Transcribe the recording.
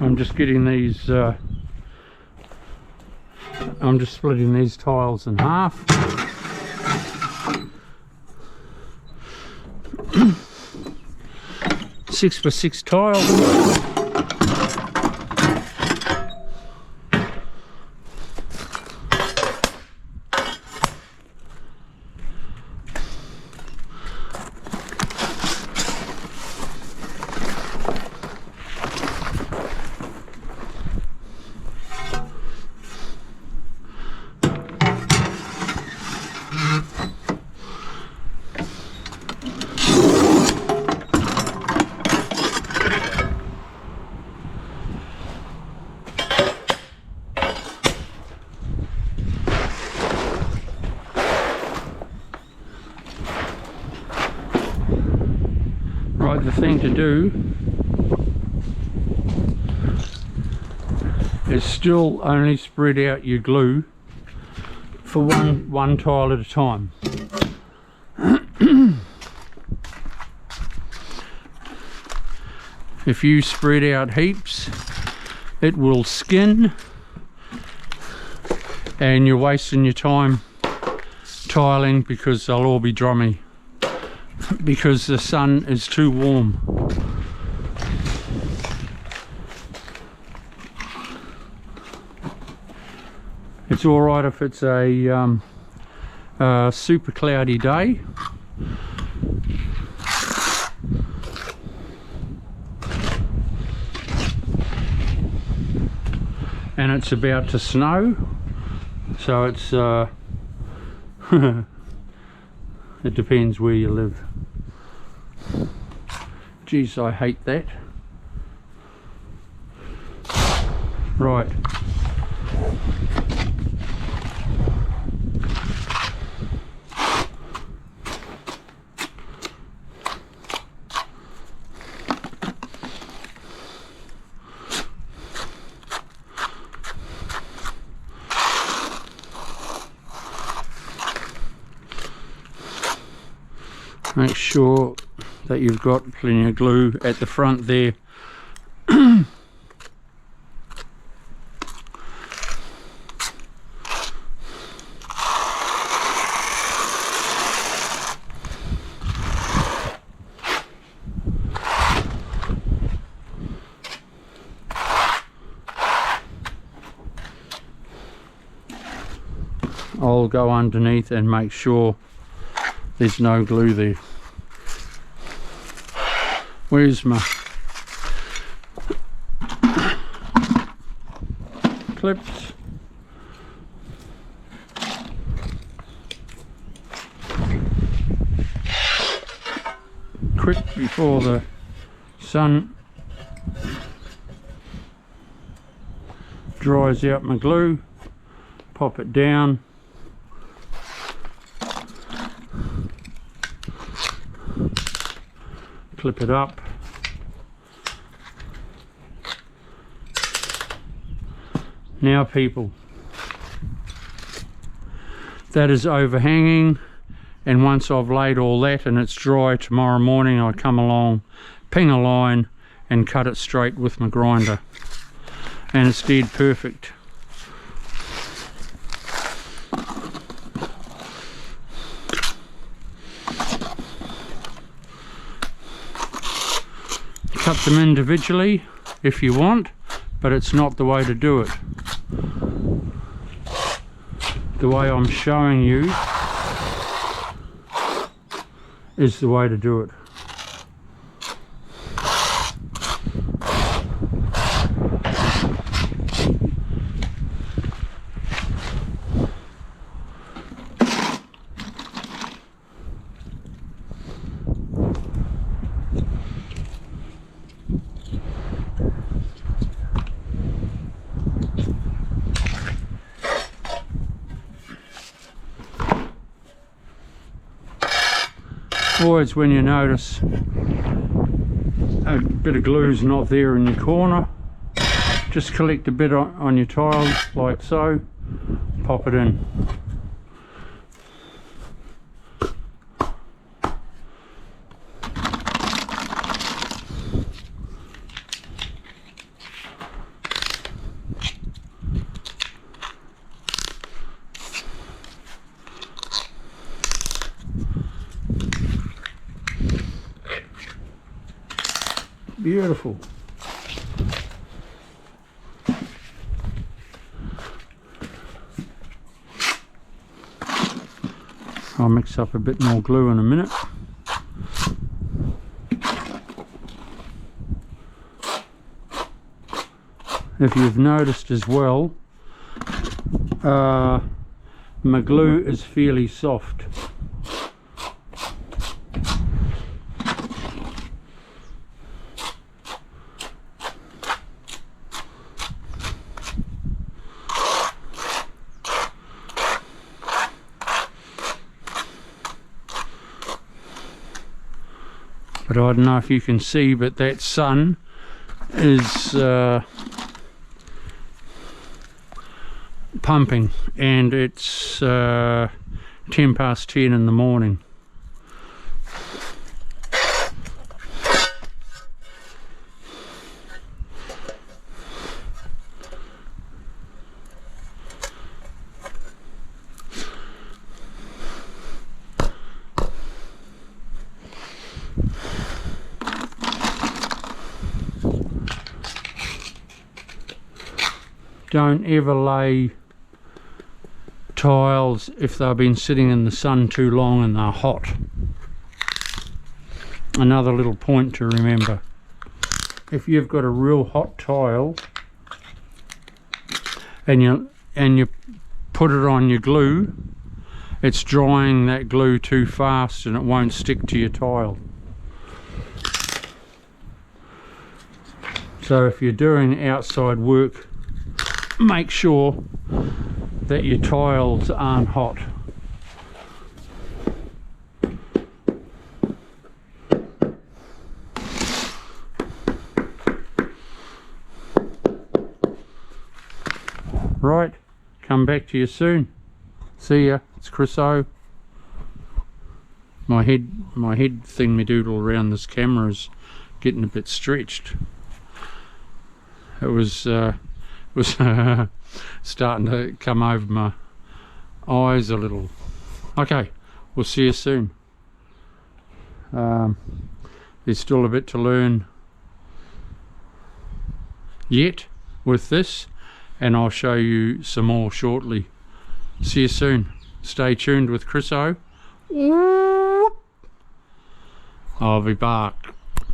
I'm just getting these, I'm just splitting these tiles in half. 6x6 tiles. Right, the thing to do is still only spread out your glue for one tile at a time. If you spread out heaps, it will skin and you're wasting your time tiling because they'll all be drummy because the sun is too warm. It's alright if it's a super cloudy day. And it's about to snow, so it's it depends where you live. Geez, I hate that. Right. Make sure that you've got plenty of glue at the front there. I'll go underneath and make sure there's no glue there. Where's my clips? Quick before the sun dries out my glue, pop it down. Clip it up. Now people, that is overhanging, and once I've laid all that and it's dry, tomorrow morning I come along, ping a line and cut it straight with my grinder, and it's dead perfect. Cut them individually if you want, but it's not the way to do it. The way I'm showing you is the way to do it. Always when you notice a bit of glue's not there in your corner, just collect a bit on your tiles like so, pop it in. beautiful. I'll mix up a bit more glue in a minute. If you've noticed as well, my glue is fairly soft. But I don't know if you can see, but that sun is pumping, and it's 10 past 10 in the morning. Don't ever lay tiles if they've been sitting in the sun too long and they're hot. Another little point to remember: if you've got a real hot tile and you put it on your glue, it's drying that glue too fast and it won't stick to your tile. So if you're doing outside work, make sure that your tiles aren't hot. Right, come back to you soon. See ya. It's Chris O. My head thingy-doodle around this camera is getting a bit stretched. It was starting to come over my eyes a little. Okay, we'll see you soon. There's still a bit to learn yet with this, and I'll show you some more shortly. See you soon. Stay tuned with Chris O. I'll be back.